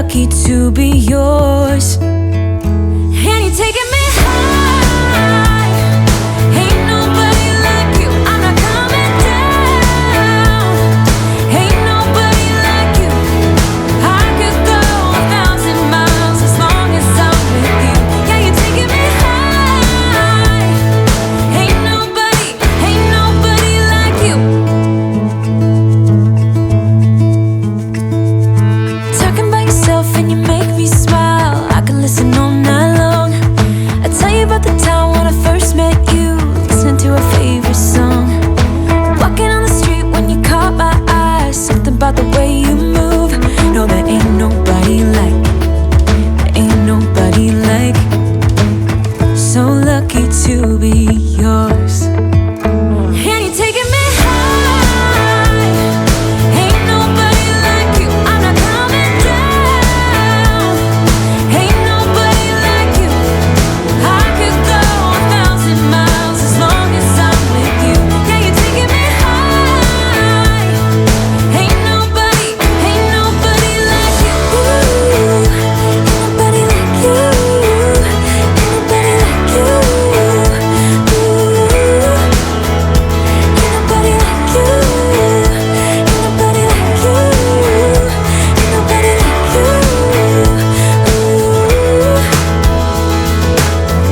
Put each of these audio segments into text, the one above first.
lucky to be yours. And you're taking me high. Ain't nobody like you. I'm not coming down. Ain't nobody like you. I could go 1,000 miles as long as I'm with you. Yeah, you're taking me high. Ain't nobody like you. Talking about yourself and you make me smile. I can listen all night long. I tell you about the time when I first met you, listening to our favorite song. Walking on the street when you caught my eye. Something about the way you move. No, there ain't nobody like. There ain't nobody like. So lucky to be yours. And you're taking me high. Ain't nobody like you. I'm not coming down. Ain't nobody like you. I could go 1,000 miles as long as I'm with you. Yeah, you're taking me high. Ain't nobody like you. Ain't nobody like you. Ain't nobody like you. Ain't nobody like you. Ain't nobody like you. Ain't nobody like you.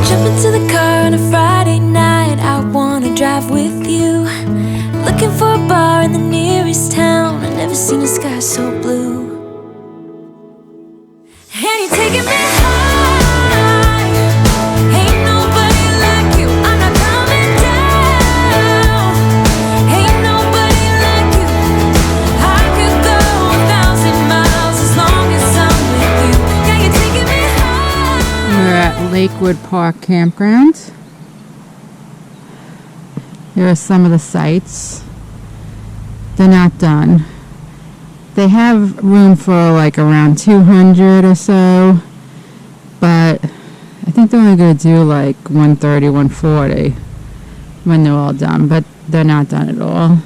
Jump into the car on a Friday night. I wanna drive with you. Looking for a bar in the nearest town. I've never seen a sky so blue. And you're taking me high. Ain't nobody like you. I'm not coming down. Ain't nobody like you. I could go 1,000 miles as long as I'm with you. Yeah, you're taking me high. We're at Lakewood Park Campground. Here are some of the sites. They're not done. They have room for like around 200 or so, but I think they're only going to do like 130, 140 when they're all done, but they're not done at all.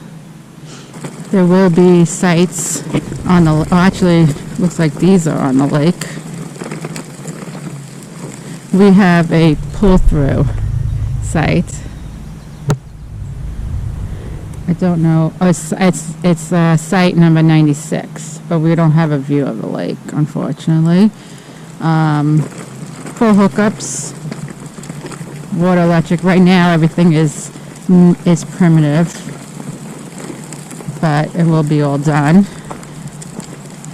There will be sites on the, actually looks like these are on the lake. We have a pull-through site. I don't know. Oh, it's site number 96, but we don't have a view of the lake, unfortunately. Full hookups, water, electric. Right now, everything is primitive, but it will be all done.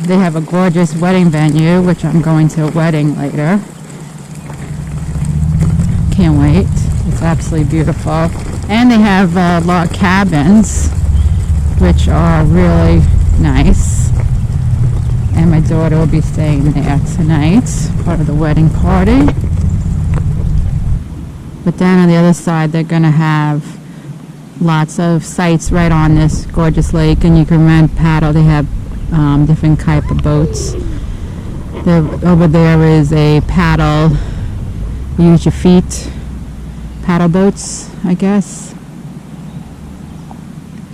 They have a gorgeous wedding venue, which I'm going to a wedding later. Can't wait. It's absolutely beautiful. And they have log cabins, which are really nice. And my daughter will be staying there tonight, part of the wedding party. But then on the other side, they're going to have lots of sites right on this gorgeous lake, and you can rent paddle. They have different type of boats. Over there is a paddle. You use your feet. Paddle boats, I guess.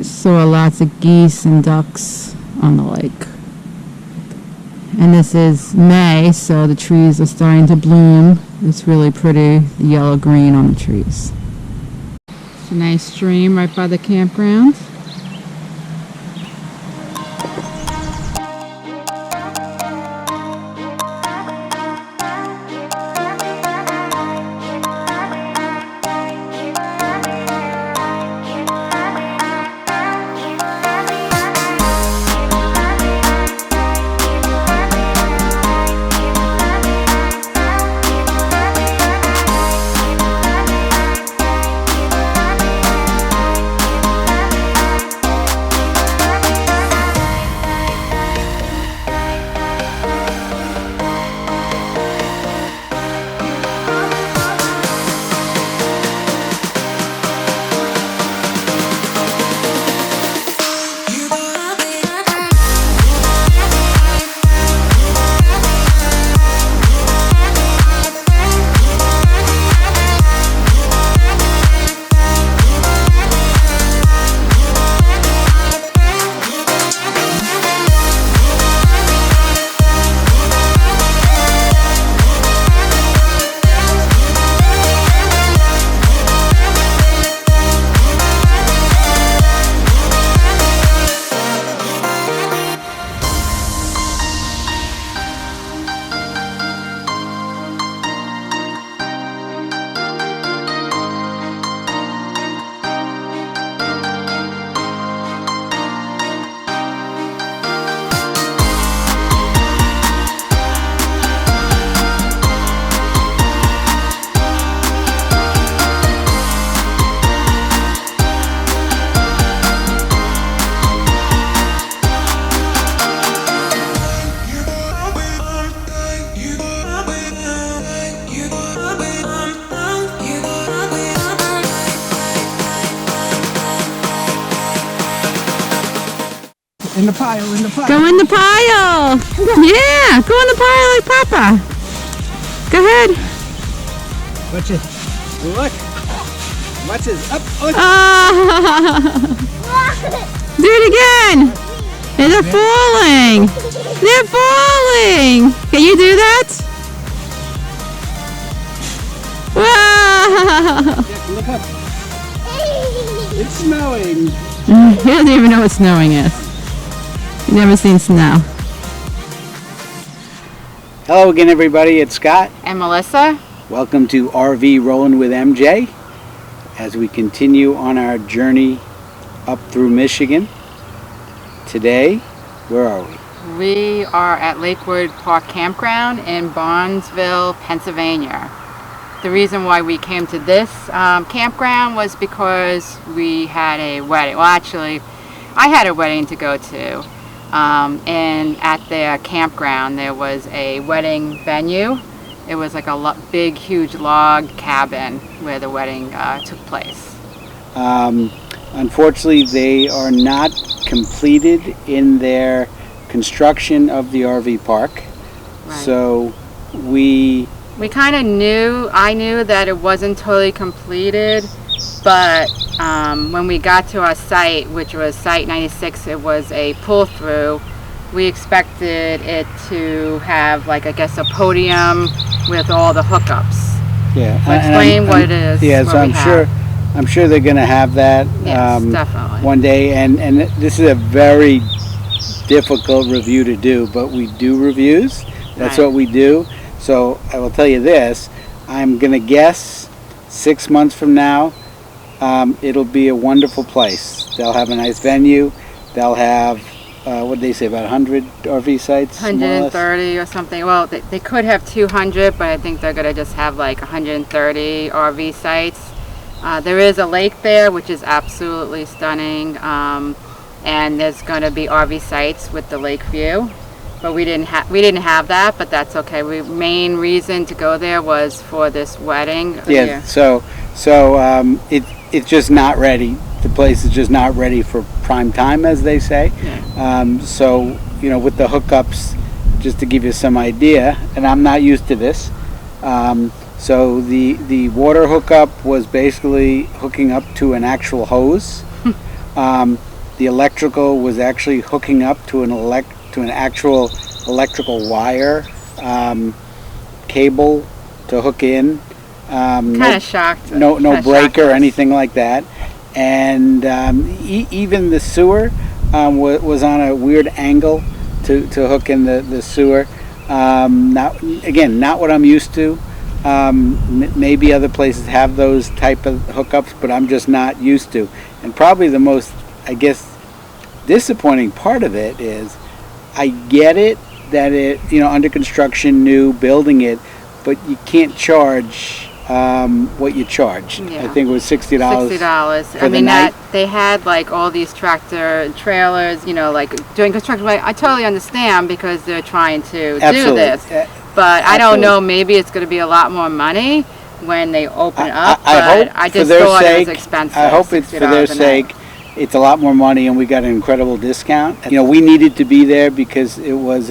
Saw lots of geese and ducks on the lake. And this is May, so the trees are starting to bloom. It's really pretty, the yellow-green on the trees. It's a nice stream right by the campground. In the pile, in the pile. Go in the pile. Yeah, go in the pile like Papa. Go ahead. Watch it. Look. Watch it. Up. Look. Do it again. They're falling. They're falling. Can you do that? Wow. Look up. It's snowing. He doesn't even know what snowing is. He's never seen snow. Hello again, everybody. It's Scott. And Melissa? Welcome to RV Rolling with MJ as we continue on our journey up through Michigan. Today, where are we? We are at Lakewood Park Campground in Barnesville, Pennsylvania. The reason why we came to this campground was because we had a wedding. Well, actually, I had a wedding to go to. And at the campground, there was a wedding venue. It was like a big, huge log cabin where the wedding took place. Unfortunately, they are not completed in their construction of the RV park. Right. So we kind of I knew that it wasn't totally completed, but when we got to our site, which was Site 96, it was a pull-through. We expected it to have, like, I guess, a podium with all the hookups. Yeah. So explain what it is. Yeah, so I'm sure they're going to have that Yes, definitely. one day. And this is a very difficult review to do, but we do reviews. That's Right. what we do. So I will tell you this, I'm going to guess 6 months from now, it'll be a wonderful place. They'll have a nice venue. They'll have, what did they say, about 100 RV sites? 130 or something. Well, they could have 200, but I think they're going to just have like 130 RV sites. There is a lake there, which is absolutely stunning. And there's going to be RV sites with the lake view. But we didn't have that, but that's okay. Main reason to go there was for this wedding. Yeah. So it's just not ready. The place is just not ready for prime time, as they say. Yeah. So with the hookups, just to give you some idea, and I'm not used to this. So the water hookup was basically hooking up to an actual hose. The electrical was actually hooking up to an actual electrical wire cable to hook in. Kind of shocked. No breaker or anything like that. And even the sewer was on a weird angle to hook in the sewer. Not what I'm used to. Maybe other places have those type of hookups, but I'm just not used to. And probably the most, I guess, disappointing part of it is I get it that it, under construction, new, building it, but you can't charge what you charge. Yeah. I think it was $60. $60. I mean, they had like all these tractor trailers, like doing construction. I totally understand because they're trying to do this. But I don't know, maybe it's going to be a lot more money when they open it up. I just thought it was expensive. I hope it's for their sake. It's a lot more money, and we got an incredible discount. We needed to be there because it was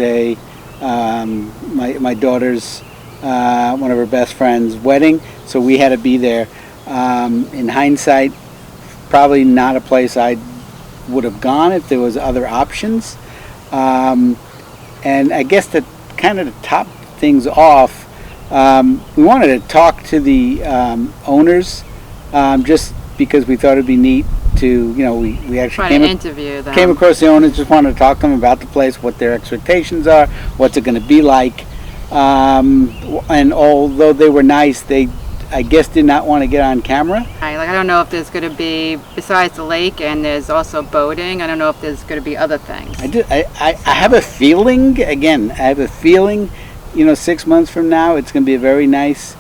my daughter's one of her best friends' wedding, so we had to be there. In hindsight, probably not a place I would have gone if there was other options. And I guess to kind of top things off, we wanted to talk to the owners, just because we thought it'd be neat to, we actually came across the owners, just wanted to talk to them about the place, what their expectations are, what's it going to be like. And although they were nice, they, I guess, did not want to get on camera. I don't know if there's going to be, besides the lake, and there's also boating, I don't know if there's going to be other things. I have a feeling, 6 months from now, it's going to be a very nice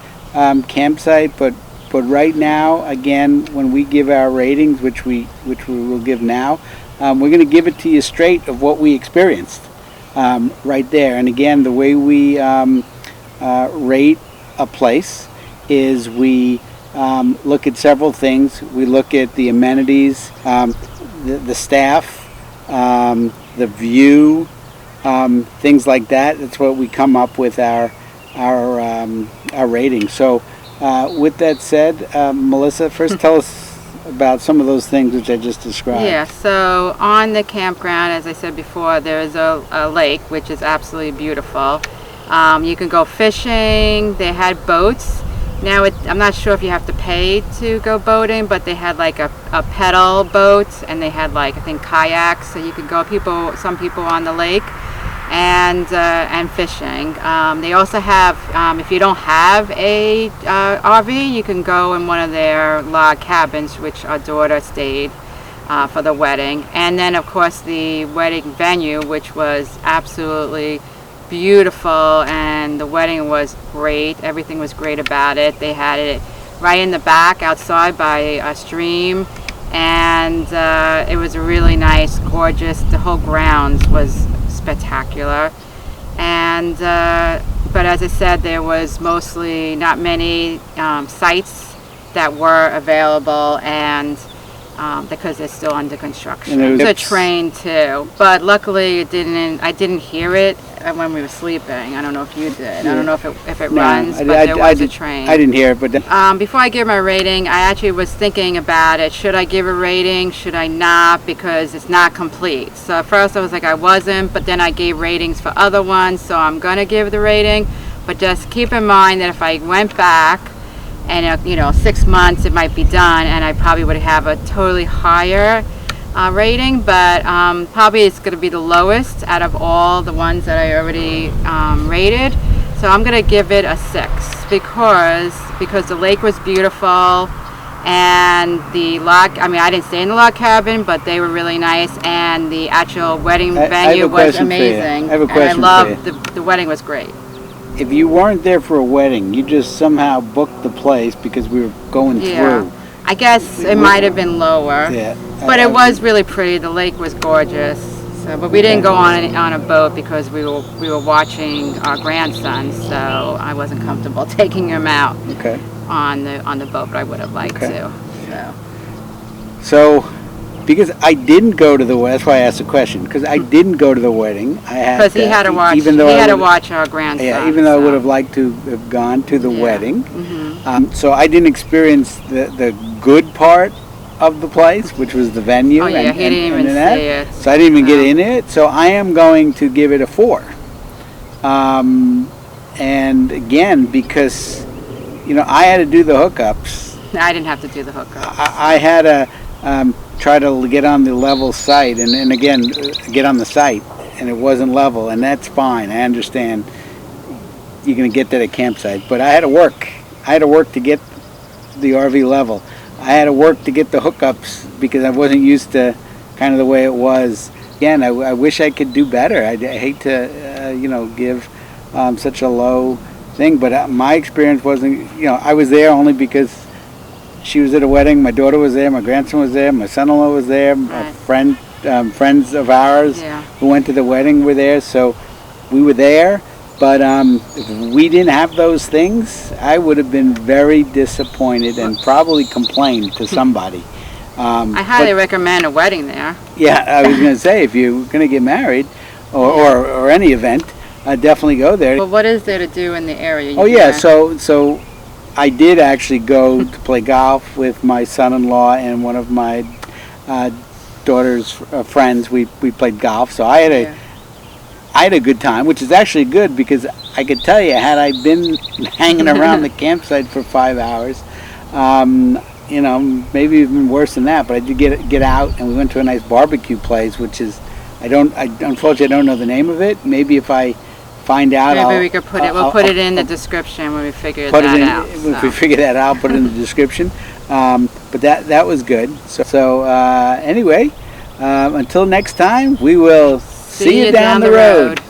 campsite, but right now, again, when we give our ratings, which we will give now, we're going to give it to you straight of what we experienced right there. And again, the way we rate a place is we look at several things. We look at the amenities, the staff, the view, things like that. That's what we come up with our rating. So with that said, Melissa, first tell us about some of those things which I just described. Yeah, so on the campground, as I said before, there is a lake, which is absolutely beautiful. You can go fishing. They had boats. Now, I'm not sure if you have to pay to go boating, but they had like a pedal boat, and they had like, I think, kayaks, so you could go some people on the lake, and fishing. They also have, if you don't have a RV, you can go in one of their log cabins, which our daughter stayed for the wedding. And then, of course, the wedding venue, which was absolutely beautiful, and the wedding was great. Everything was great about it. They had it right in the back outside by a stream, and it was really nice, gorgeous. The whole grounds was spectacular. And but as I said, there was mostly not many sites that were available, and because they're still under construction. There's a train too, but luckily I didn't hear it when we were sleeping. I don't know if you did. Yeah. I don't know if it runs, but there was a train. I didn't hear it, but before I give my rating, I actually was thinking about it. Should I give a rating? Should I not? Because it's not complete. So at first I was like I wasn't, but then I gave ratings for other ones, so I'm gonna give the rating. But just keep in mind that if I went back and 6 months it might be done, and I probably would have a totally higher rating, but probably it's going to be the lowest out of all the ones that I already rated. So I'm going to give it a 6 because the lake was beautiful, and the log, I didn't stay in the log cabin, but they were really nice, and the actual wedding venue was amazing. I have a question. And I loved the wedding was great. If you weren't there for a wedding, you just somehow booked the place because we were going through. I guess it might have been lower. Yeah. But it was really pretty. The lake was gorgeous. So, but we didn't go on a boat because we were watching our grandson, so I wasn't comfortable taking him out on the boat, but I would have liked to. So, because I didn't go to the wedding, that's why I asked the question. Because I didn't go to the wedding, because he had to watch. He had to watch our grandson. Yeah, even though I would have liked to have gone to the wedding, so I didn't experience the good part of the place, which was the venue. He didn't even see it. So I didn't even get in it. So I am going to give it a 4. And again, because I had to do the hookups. I didn't have to do the hookups. I had to try to get on the level site, and again, get on the site, and it wasn't level, and that's fine. I understand you're going to get that at campsite, but I had to work. I had to work to get the RV level. I had to work to get the hookups because I wasn't used to kind of the way it was. Again, I wish I could do better. I hate to, give such a low thing, but my experience wasn't, I was there only because she was at a wedding, my daughter was there, my grandson was there, my son-in-law was there, a friends of ours who went to the wedding were there, so we were there. But if we didn't have those things, I would have been very disappointed and probably complained to somebody. I highly recommend a wedding there. Yeah, I was going to say, if you're going to get married or any event, definitely go there. Well, what is there to do in the area? So I did actually go to play golf with my son-in-law and one of my daughter's friends. We played golf, so I had a good time, which is actually good because I could tell you, had I been hanging around the campsite for 5 hours, maybe even worse than that. But I did get out, and we went to a nice barbecue place, which is unfortunately I don't know the name of it. Maybe if I find out, maybe we could put it. We'll put it in the description when we figure that out. If we figure that out, put it in the description. But that was good. So anyway, until next time, we will see you down the road.